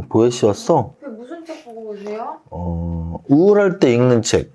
보혜 씨였어? 무슨 책 보고 계세요? 우울할 때 읽는 책.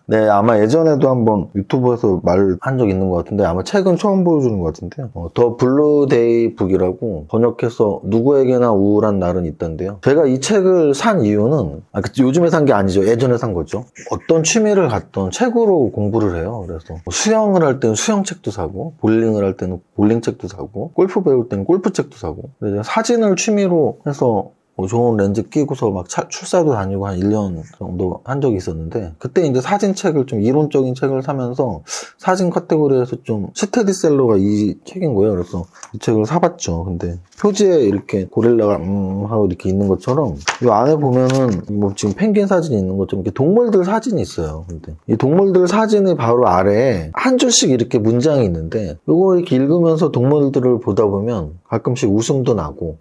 네, 아마 예전에도 한번 유튜브에서 말한 적 있는 것 같은데 아마 책은 처음 보여주는 것 같은데요. 더 블루데이 북이라고 번역해서 누구에게나 우울한 날은 있던데요. 제가 이 책을 산 이유는 요즘에 산 게 아니죠. 예전에 산 거죠. 어떤 취미를 갖던 책으로 공부를 해요. 그래서 수영을 할 때는 수영책도 사고 볼링을 할 때는 볼링책도 사고 골프 배울 때는 골프책도 사고 사진을 취미로 해서 좋은 렌즈 끼고서 막 출사도 다니고 한 1년 정도 한 적이 있었는데 그때 이제 사진책을 좀 이론적인 책을 사면서 사진 카테고리에서 좀 스테디셀러가 이 책인 거예요. 그래서 이 책을 사봤죠. 근데 표지에 이렇게 고릴라가 하고 이렇게 있는 것처럼 이 안에 보면은 뭐 지금 펭귄 사진이 있는 것처럼 이렇게 동물들 사진이 있어요. 근데 이 동물들 사진이 바로 아래에 한 줄씩 이렇게 문장이 있는데 이걸 이렇게 읽으면서 동물들을 보다 보면 가끔씩 웃음도 나고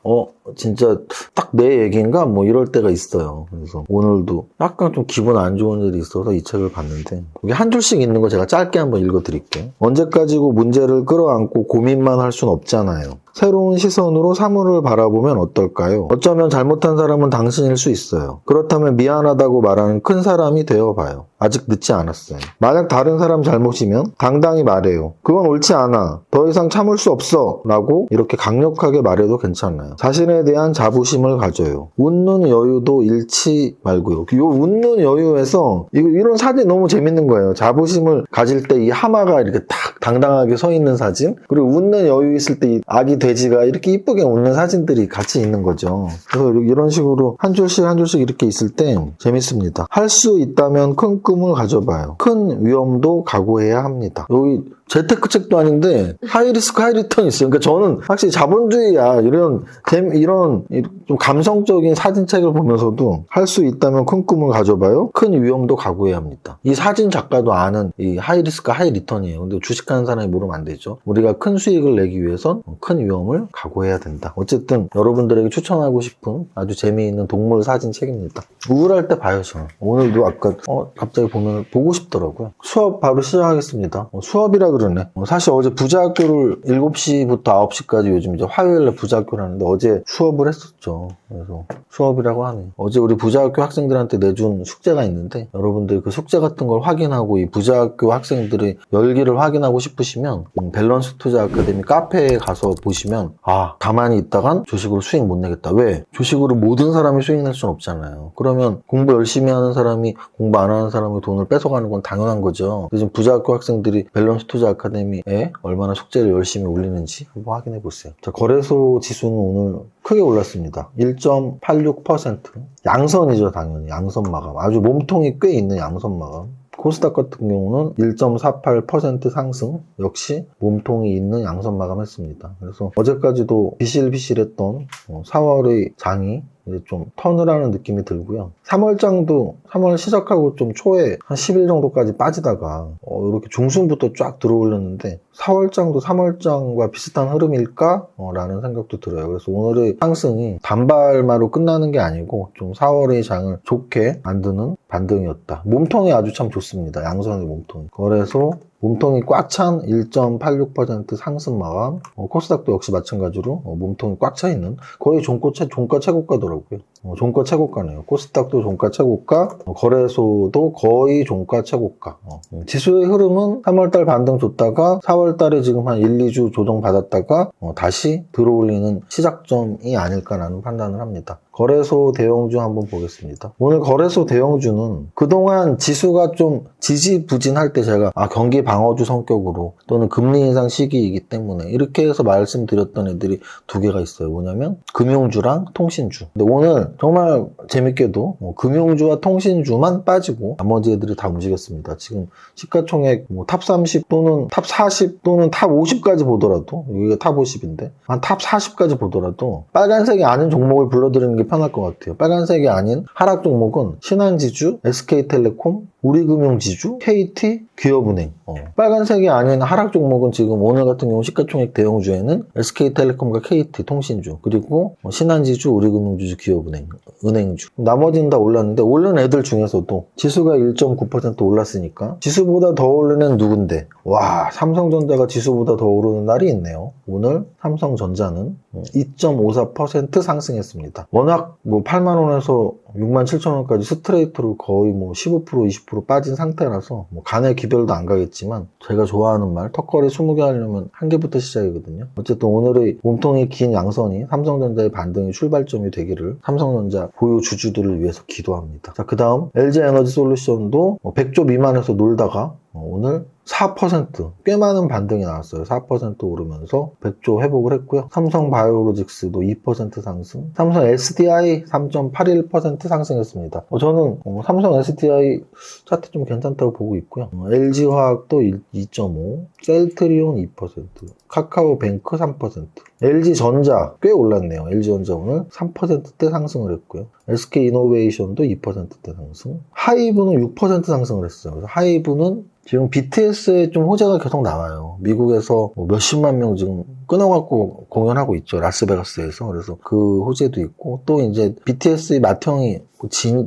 진짜 딱 내 얘기인가? 뭐 이럴 때가 있어요. 그래서 오늘도 약간 좀 기분 안 좋은 일이 있어서 이 책을 봤는데 여기 한 줄씩 있는 거 제가 짧게 한번 읽어드릴게요. 언제까지고 문제를 끌어안고 고민만 할 순 없잖아요. 새로운 시선으로 사물을 바라보면 어떨까요? 어쩌면 잘못한 사람은 당신일 수 있어요. 그렇다면 미안하다고 말하는 큰 사람이 되어봐요. 아직 늦지 않았어요. 만약 다른 사람 잘못이면 당당히 말해요. 그건 옳지 않아. 더 이상 참을 수 없어. 라고 이렇게 강력하게 말해도 괜찮아요. 자신에 대한 자부심을 가져요. 웃는 여유도 잃지 말고요. 이 웃는 여유에서 이런 사진 너무 재밌는 거예요. 자부심을 가질 때 이 하마가 이렇게 탁 당당하게 서 있는 사진, 그리고 웃는 여유 있을 때 이 아기 돼지가 이렇게 이쁘게 웃는 사진들이 같이 있는 거죠. 그래서 이런 식으로 한 줄씩 한 줄씩 이렇게 있을 때 재밌습니다. 할 수 있다면 큰 꿈을 가져봐요. 큰 위험도 각오해야 합니다. 여기 재테크 책도 아닌데 하이리스크 하이리턴이 있어요. 그러니까 저는 확실히 자본주의야 이런 좀 감성적인 사진책을 보면서도 할 수 있다면 큰 꿈을 가져봐요. 큰 위험도 각오해야 합니다. 이 사진 작가도 아는 이 하이리스크 하이리턴이에요. 근데 주식하는 사람이 모르면 안 되죠. 우리가 큰 수익을 내기 위해선 큰 위험을 각오해야 된다. 어쨌든 여러분들에게 추천하고 싶은 아주 재미있는 동물 사진 책입니다. 우울할 때 봐요. 저는 오늘도 아까 갑자기 보면 보고 싶더라고요. 수업 바로 시작하겠습니다. 수업이라 그러네. 사실 어제 부자학교를 7시부터 9시까지 요즘 이제 화요일에 부자학교를 하는데 어제 수업을 했었죠. 그래서 수업이라고 하네. 어제 우리 부자학교 학생들한테 내준 숙제가 있는데 여러분들 그 숙제 같은 걸 확인하고 이 부자학교 학생들의 열기를 확인하고 싶으시면 밸런스 투자 아카데미 카페에 가서 보시면 가만히 있다간 주식으로 수익 못 내겠다. 왜? 주식으로 모든 사람이 수익 낼 수는 없잖아요. 그러면 공부 열심히 하는 사람이 공부 안 하는 사람의 돈을 뺏어가는 건 당연한 거죠. 지금 부자학교 학생들이 밸런스 투자 아카데미에 얼마나 숙제를 열심히 올리는지 한번 확인해 보세요. 자, 거래소 지수는 오늘 크게 올랐습니다. 1.86%. 양선이죠, 당연히. 양선 마감. 아주 몸통이 꽤 있는 양선 마감. 코스닥 같은 경우는 1.48% 상승, 역시 몸통이 있는 양선 마감했습니다. 그래서 어제까지도 비실비실했던 4월의 장이 이제 좀 턴을 하는 느낌이 들고요. 3월장도 3월 시작하고 좀 초에 한 10일 정도까지 빠지다가 이렇게 중순부터 쫙 들어올렸는데 4월장도 3월장과 비슷한 흐름일까? 라는 생각도 들어요. 그래서 오늘의 상승이 단발마로 끝나는 게 아니고 좀 4월의 장을 좋게 만드는 반등이었다. 몸통이 아주 참 좋습니다. 양선의 몸통. 거래소 몸통이 꽉 찬 1.86% 상승 마감. 코스닥도 역시 마찬가지로 몸통이 꽉 차 있는 거의 종가 최고가더라고요. 종가 최고가네요. 코스닥도 종가 최고가, 거래소도 거의 종가 최고가. 지수의 흐름은 3월달 반등 줬다가 4월달에 지금 한 1, 2주 조정 받았다가 다시 들어올리는 시작점이 아닐까라는 판단을 합니다. 거래소 대형주 한번 보겠습니다. 오늘 거래소 대형주는 그동안 지수가 좀 지지부진할 때 제가 경기 방어주 성격으로 또는 금리 인상 시기이기 때문에 이렇게 해서 말씀드렸던 애들이 두 개가 있어요. 뭐냐면 금융주랑 통신주. 근데 오늘 정말 재밌게도 금융주와 통신주만 빠지고 나머지 애들이 다 움직였습니다. 지금 시가총액 탑 30 또는 탑 40 또는 탑 50까지 보더라도 여기가 탑 50인데 한 탑 40까지 보더라도 빨간색이 아닌 종목을 불러드리는 게 편할 것 같아요. 빨간색이 아닌 하락 종목은 신한지주, SK텔레콤, 우리금융지주, KT, 기업은행. 빨간색이 아닌 하락 종목은 지금 오늘 같은 경우 시가총액 대형주에는 SK텔레콤과 KT 통신주, 그리고 신한지주, 우리금융지주, 기업은행. 은행주. 나머지는 다 올랐는데 오른 애들 중에서도 지수가 1.9% 올랐으니까 지수보다 더 오른 애는 누군데? 와, 삼성전자가 지수보다 더 오르는 날이 있네요. 오늘 삼성전자는 2.54% 상승했습니다. 워낙 8만 원에서 6만 7천 원까지 스트레이트로 거의 15% 20% 빠진 상태라서 간의 기별도 안 가겠지만 제가 좋아하는 말 턱걸이 20개 하려면 한 개부터 시작이거든요. 어쨌든 오늘의 몸통이 긴 양선이 삼성전자의 반등의 출발점이 되기를 삼성전자 보유 주주들을 위해서 기도합니다. 자, 그 다음 LG에너지솔루션도 100조 미만에서 놀다가 오늘 4% 꽤 많은 반등이 나왔어요. 4% 오르면서 100조 회복을 했고요. 삼성바이오로직스도 2% 상승, 삼성 SDI 3.81% 상승했습니다. 저는 삼성 SDI 차트 좀 괜찮다고 보고 있고요. LG화학도 2.5, 셀트리온 2%, 카카오뱅크 3%, LG전자 꽤 올랐네요. LG전자 오늘 3%대 상승을 했고요. SK이노베이션도 2%대 상승, 하이브는 6% 상승을 했어요. 그래서 하이브는 지금 BTS에 좀 호재가 계속 나와요. 미국에서 몇십만 명 지금 끊어갖고 공연하고 있죠. 라스베가스에서. 그래서 그 호재도 있고, 또 이제 BTS의 맏형이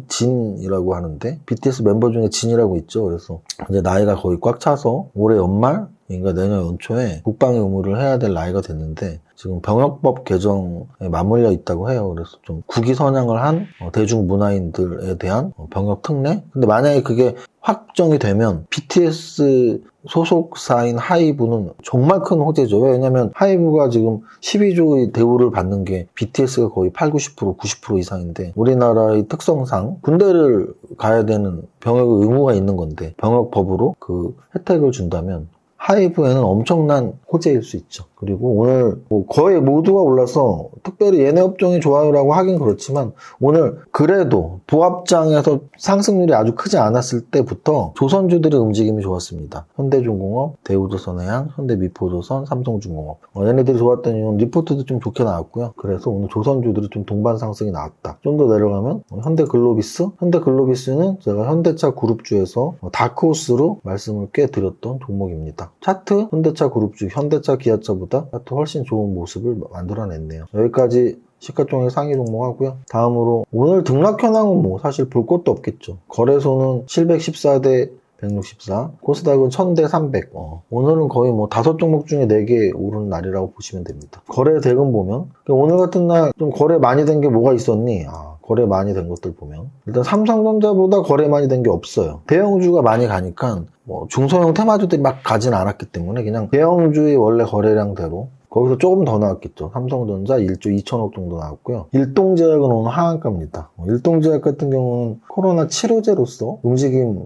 진이라고 하는데, BTS 멤버 중에 진이라고 있죠. 그래서 이제 나이가 거의 꽉 차서 올해 연말, 그러니까 내년 연초에 국방의 의무를 해야 될 나이가 됐는데, 지금 병역법 개정에 맞물려 있다고 해요. 그래서 좀 국위 선양을 한 대중문화인들에 대한 병역 특례? 근데 만약에 그게 확정이 되면 BTS 소속사인 하이브는 정말 큰 호재죠. 왜냐면 하이브가 지금 12조의 대우를 받는 게 BTS가 거의 8, 90% 이상인데 우리나라의 특성상 군대를 가야 되는 병역 의무가 있는 건데 병역법으로 그 혜택을 준다면 하이브에는 엄청난 호재일 수 있죠. 그리고 오늘 거의 모두가 올라서 특별히 얘네 업종이 좋아요라고 하긴 그렇지만 오늘 그래도 부합장에서 상승률이 아주 크지 않았을 때부터 조선주들의 움직임이 좋았습니다. 현대중공업, 대우조선해양, 현대미포조선, 삼성중공업. 얘네들이 좋았던 이유는 리포트도 좀 좋게 나왔고요. 그래서 오늘 조선주들이 좀 동반 상승이 나왔다. 좀 더 내려가면 현대글로비스? 현대글로비스는 제가 현대차 그룹주에서 다크호스로 말씀을 꽤 드렸던 종목입니다. 차트 현대차 그룹주, 현대차 기아차보다 차트 훨씬 좋은 모습을 만들어냈네요. 여기까지 시가총액 상위 종목 하고요. 다음으로 오늘 등락 현황은 사실 볼 것도 없겠죠. 거래소는 714대 164, 코스닥은 1000대 300. 오늘은 거의 5종목 중에 4개 오르는 날이라고 보시면 됩니다. 거래 대금 보면 오늘 같은 날 좀 거래 많이 된 게 뭐가 있었니? 거래 많이 된 것들 보면 일단 삼성전자보다 거래 많이 된 게 없어요. 대형주가 많이 가니까 중소형 테마주들이 막 가진 않았기 때문에 그냥 대형주의 원래 거래량대로 거기서 조금 더 나왔겠죠. 삼성전자 1조 2천억 정도 나왔고요. 일동제약은 오늘 하한가입니다. 일동제약 같은 경우는 코로나 치료제로서 움직임이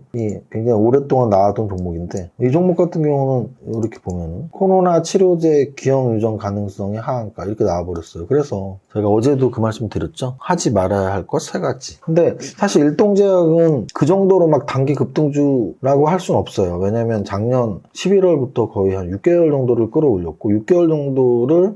굉장히 오랫동안 나왔던 종목인데 이 종목 같은 경우는 이렇게 보면은 코로나 치료제 기형 유전 가능성의 하한가 이렇게 나와버렸어요. 그래서 제가 어제도 그 말씀 드렸죠. 하지 말아야 할 것 3가지. 근데 사실 일동제약은 그 정도로 막 단기 급등주라고 할 수는 없어요. 왜냐면 작년 11월부터 거의 한 6개월 정도를 끌어올렸고 6개월 정도를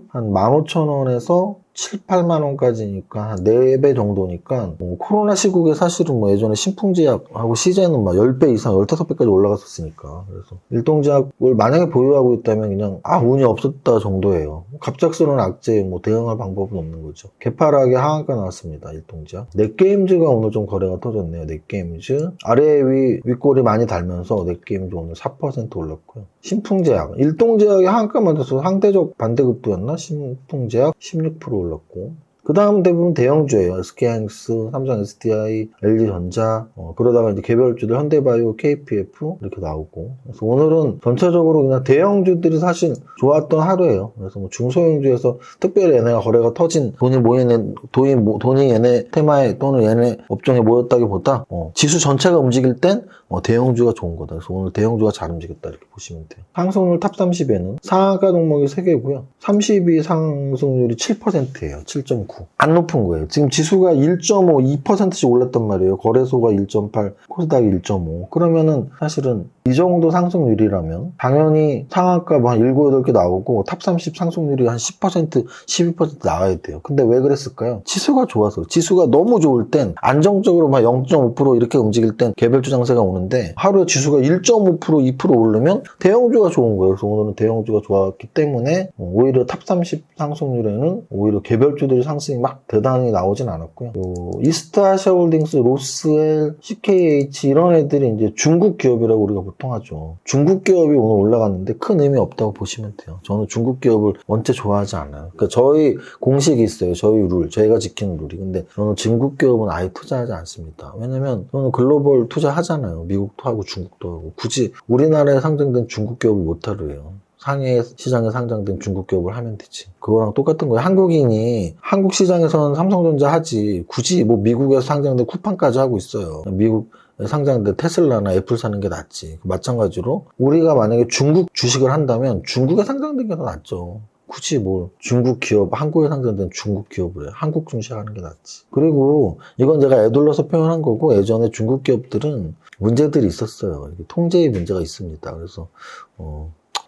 한 15,000원에서 7, 8만 원까지니까 한 4배 정도니까 코로나 시국에 사실은 예전에 신풍제약하고 시제는 막 10배 이상 15배까지 올라갔었으니까 그래서 일동제약을 만약에 보유하고 있다면 그냥 운이 없었다 정도예요. 갑작스러운 악재에 대응할 방법은 없는 거죠. 개파락에 하한가 나왔습니다. 일동제약. 넷게임즈가 오늘 좀 거래가 터졌네요. 넷게임즈 아래 윗골이 많이 달면서 넷게임즈 오늘 4% 올랐고요. 신풍제약 일동제약이 하한가만 돼서 상대적 반대급부였나? 신풍제약 16% 올랐고 그 다음 대부분 대형주예요. SK하이닉스, 삼성 SDI, LG전자 그러다가 이제 개별주들 현대바이오, KPF 이렇게 나오고 그래서 오늘은 전체적으로 그냥 대형주들이 사실 좋았던 하루예요. 그래서 중소형주에서 특별히 얘네가 거래가 터진 돈이 얘네 테마에 또는 얘네 업종에 모였다기보다 지수 전체가 움직일 땐 대형주가 좋은 거다. 그래서 오늘 대형주가 잘 움직였다 이렇게 보시면 돼요. 상승률 탑 30에는 상하가 종목이 3개고요. 32 상승률이 7%예요. 7.9. 안 높은 거예요. 지금 지수가 1.5, 2%씩 올랐단 말이에요. 거래소가 1.8, 코스닥이 1.5. 그러면은 사실은 이 정도 상승률이라면 당연히 상한가 한 7, 8개 나오고 탑 30 상승률이 한 10%, 12% 나와야 돼요. 근데 왜 그랬을까요? 지수가 좋아서. 지수가 너무 좋을 땐 안정적으로 0.5% 이렇게 움직일 땐 개별주 장세가 오는데 하루에 지수가 1.5%, 2% 오르면 대형주가 좋은 거예요. 그래서 오늘은 대형주가 좋았기 때문에 오히려 탑 30 상승률에는 오히려 개별주들이 상승 상승이 막 대단히 나오진 않았고요. 요 이스트아시아홀딩스, 로스웰, CKH 이런 애들이 이제 중국 기업이라고 우리가 보통 하죠. 중국 기업이 오늘 올라갔는데 큰 의미 없다고 보시면 돼요. 저는 중국 기업을 원체 좋아하지 않아요. 그러니까 저희 공식이 있어요. 저희 룰, 저희가 지키는 룰이. 근데 저는 중국 기업은 아예 투자하지 않습니다. 왜냐면 저는 글로벌 투자하잖아요. 미국도 하고 중국도 하고. 굳이 우리나라에 상장된 중국 기업을 못하려 해요. 상해 시장에 상장된 중국 기업을 하면 되지. 그거랑 똑같은 거예요. 한국인이 한국 시장에서는 삼성전자 하지 굳이 뭐 미국에서 상장된 쿠팡까지 하고 있어요. 미국 상장된 테슬라나 애플 사는 게 낫지. 마찬가지로 우리가 만약에 중국 주식을 한다면 중국에 상장된 게 더 낫죠. 굳이 뭘 중국 기업, 한국에 상장된 중국 기업을 해요. 한국 증시하는 게 낫지. 그리고 이건 제가 애둘러서 표현한 거고 예전에 중국 기업들은 문제들이 있었어요. 통제의 문제가 있습니다. 그래서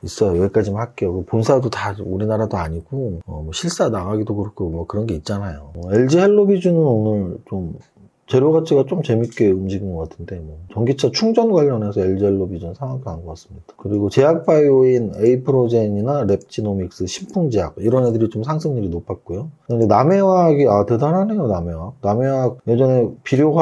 있어요. 여기까지만 할게요. 본사도 다 우리나라도 아니고 뭐 실사 나가기도 그렇고 뭐 그런 게 있잖아요. LG 헬로비전은 오늘 좀 재료 가치가 좀 재밌게 움직인 것 같은데 뭐 전기차 충전 관련해서 LG 헬로비전 상한가 한 것 같습니다. 그리고 제약바이오인 에이프로젠이나 랩지노믹스, 신풍제약 이런 애들이 좀 상승률이 높았고요. 근데 남해화학이 대단하네요. 남해화학 예전에 비료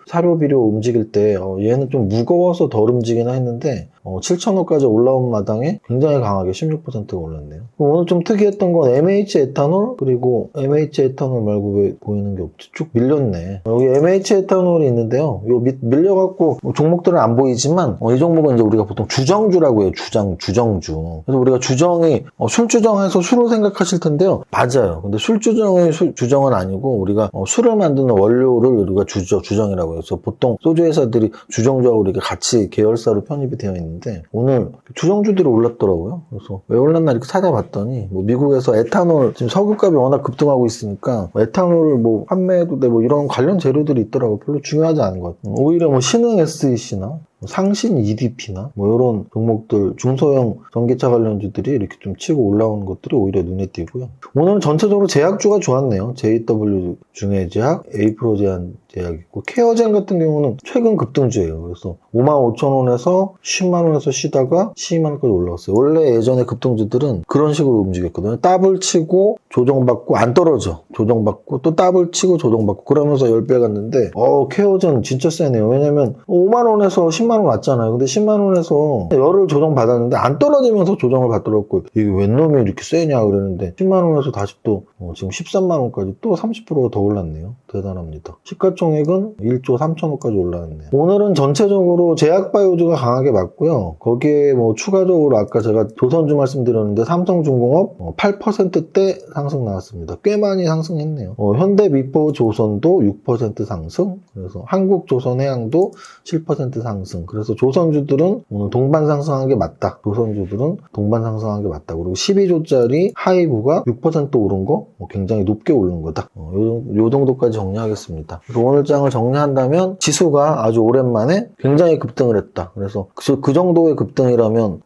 사료 비료 움직일 때 얘는 좀 무거워서 덜 움직이나 했는데 7,000원까지 올라온 마당에 굉장히 강하게 16%가 올랐네요. 오늘 좀 특이했던 건 MH 에탄올, 그리고 MH 에탄올 말고 왜 보이는 게 없지? 쭉 밀렸네. 여기 MH 에탄올이 있는데요. 요 밀려갖고 종목들은 안 보이지만 이 종목은 이제 우리가 보통 주정주라고 해요. 주정주. 그래서 우리가 주정이 술주정해서 술을 생각하실 텐데요. 맞아요. 근데 술주정이 주정은 아니고 우리가 술을 만드는 원료를 우리가 주정이라고 해요. 그래서 보통 소주 회사들이 주정주하고 이렇게 같이 계열사로 편입이 되어 있는 근데 오늘 주정주들이 올랐더라고요. 그래서 왜 올랐나 이렇게 찾아봤더니 뭐 미국에서 에탄올 지금 석유값이 워낙 급등하고 있으니까 에탄올 뭐 판매해도 돼 뭐 이런 관련 재료들이 있더라고요. 별로 중요하지 않은 것 같아요. 오히려 뭐 신흥 SEC나 상신 EDP나 뭐 이런 종목들 중소형 전기차 관련주들이 이렇게 좀 치고 올라오는 것들이 오히려 눈에 띄고요. 오늘 전체적으로 제약주가 좋았네요. JW 중해제약, 에이프로제한 제약 있고 케어젠 같은 경우는 최근 급등주예요. 그래서 55,000원에서 10만원에서 쉬다가 12만원까지 올라왔어요. 원래 예전에 급등주들은 그런 식으로 움직였거든요. 더블 치고 조정받고 안 떨어져. 조정받고 또 더블 치고 조정받고 그러면서 10배 갔는데 케어젠 진짜 세네요. 왜냐면 5만원에서 10만원 왔잖아요. 근데 10만원에서 열을 조정받았는데 안 떨어지면서 조정을 받더라고요. 이게 웬 놈이 이렇게 세냐 그랬는데 10만원에서 다시 또 지금 13만원까지 또 30%가 더 올랐네요. 대단합니다. 시가총액은 1조 3천억까지 올라왔네요. 오늘은 전체적으로 제약바이오주가 강하게 맞고요. 거기에 뭐 추가적으로 아까 제가 조선주 말씀드렸는데 삼성중공업 8%대 상승 나왔습니다. 꽤 많이 상승했네요. 현대미포조선도 6% 상승, 그래서 한국조선해양도 7% 상승. 그래서 조선주들은 오늘 동반 상승한 게 맞다. 조선주들은 동반 상승한 게 맞다. 그리고 12조짜리 하이브가 6% 오른 거 굉장히 높게 오른 거다. 요 정도까지 정리하겠습니다. 그래서 오늘 장을 정리한다면 지수가 아주 오랜만에 굉장히 급등을 했다. 그래서 그 정도의 급등이라면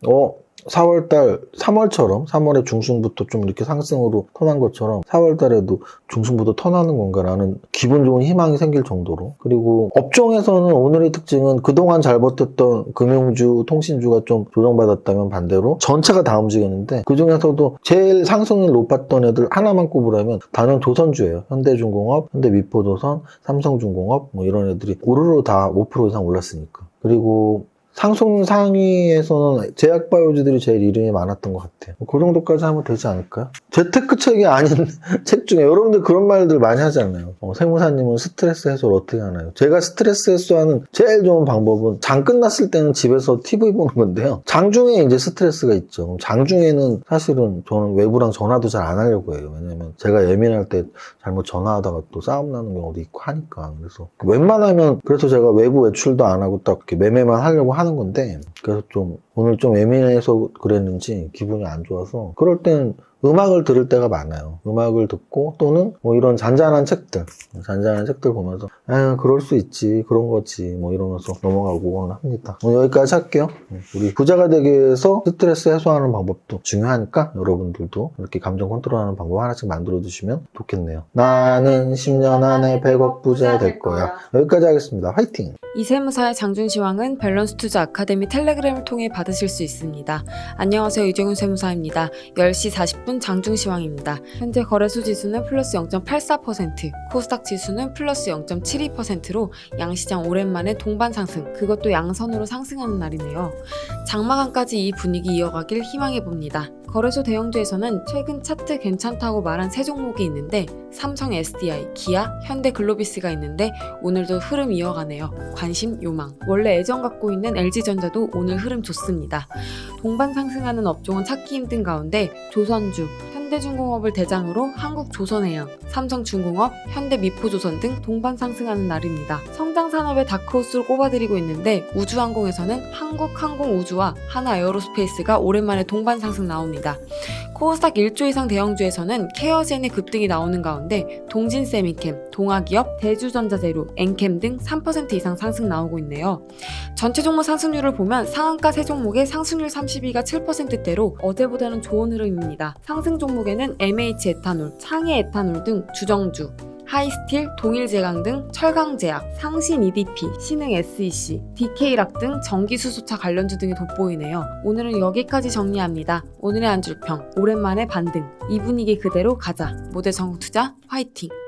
3월처럼 3월의 중순부터 좀 이렇게 상승으로 턴한 것처럼 4월달에도 중순부터 턴하는 건가라는 기분 좋은 희망이 생길 정도로. 그리고 업종에서는 오늘의 특징은 그동안 잘 버텼던 금융주, 통신주가 좀 조정받았다면 반대로 전체가 다 움직였는데 그중에서도 제일 상승률 높았던 애들 하나만 꼽으라면 단연 조선주예요. 현대중공업, 현대미포조선, 삼성중공업 뭐 이런 애들이 우르르 다 5% 이상 올랐으니까. 그리고 상승 상위에서는 제약바이오주들이 제일 이름이 많았던 것 같아요. 그 정도까지 하면 되지 않을까요? 재테크 책이 아닌 책 중에 여러분들 그런 말들 많이 하잖아요. 세무사님은 스트레스 해소를 어떻게 하나요? 제가 스트레스 해소하는 제일 좋은 방법은 장 끝났을 때는 집에서 TV 보는 건데요. 장중에 이제 스트레스가 있죠. 장중에는 사실은 저는 외부랑 전화도 잘 안 하려고 해요. 왜냐면 제가 예민할 때 잘못 전화하다가 또 싸움 나는 경우도 있고 하니까. 그래서 웬만하면 그래서 제가 외부 외출도 안 하고 딱 이렇게 매매만 하려고 하는 건데 그래서 좀 오늘 좀 예민해서 그랬는지 기분이 안 좋아서 그럴 땐 음악을 들을 때가 많아요. 음악을 듣고 또는 뭐 이런 잔잔한 책들 보면서 그럴 수 있지 그런 거지 뭐 이러면서 넘어가고 합니다. 오늘 여기까지 할게요. 우리 부자가 되기 위해서 스트레스 해소하는 방법도 중요하니까 여러분들도 이렇게 감정 컨트롤하는 방법 하나씩 만들어 두시면 좋겠네요. 나는 10년 안에 100억 부자 될 거야. 여기까지 하겠습니다. 화이팅! 이세무사의 장준시황은 밸런스 투자 아카데미 텔레그램을 통해 받을 받으실 수 있습니다. 안녕하세요. 이정윤 세무사입니다. 10시 40분 장중시황입니다. 현재 거래소 지수는 플러스 0.84%, 코스닥 지수는 플러스 0.72%로 양시장 오랜만에 동반 상승, 그것도 양선으로 상승하는 날이네요. 장마감까지 이 분위기 이어가길 희망해봅니다. 거래소 대형주에서는 최근 차트 괜찮다고 말한 세 종목이 있는데 삼성 SDI, 기아, 현대글로비스가 있는데 오늘도 흐름 이어가네요. 관심, 요망. 원래 애정 갖고 있는 LG전자도 오늘 흐름 좋습니다. 동반 상승하는 업종은 찾기 힘든 가운데 조선주, 현대중공업을 대장으로 한국조선해양, 삼성중공업, 현대미포조선 등 동반 상승하는 날입니다. 성장산업의 다크호스로 꼽아드리고 있는데 우주항공에서는 한국항공우주와 하나에어로스페이스가 오랜만에 동반 상승 나옵니다. 코스닥 1조 이상 대형주에서는 케어젠의 급등이 나오는 가운데 동진세미캠, 동아기업, 대주전자재료, 엔캠 등 3% 이상 상승 나오고 있네요. 전체 종목 상승률을 보면 상한가 세 종목의 상승률 32가 7%대로 어제보다는 좋은 흐름입니다. 상승 종목에는 MH에탄올, 창해에탄올 등 주정주, 하이스틸, 동일제강 등 철강제약, 상신 EDP, 신흥 SEC, DK락 등 전기수소차 관련주 등이 돋보이네요. 오늘은 여기까지 정리합니다. 오늘의 한 줄평, 오랜만에 반등, 이 분위기 그대로 가자. 모델 성공투자 화이팅!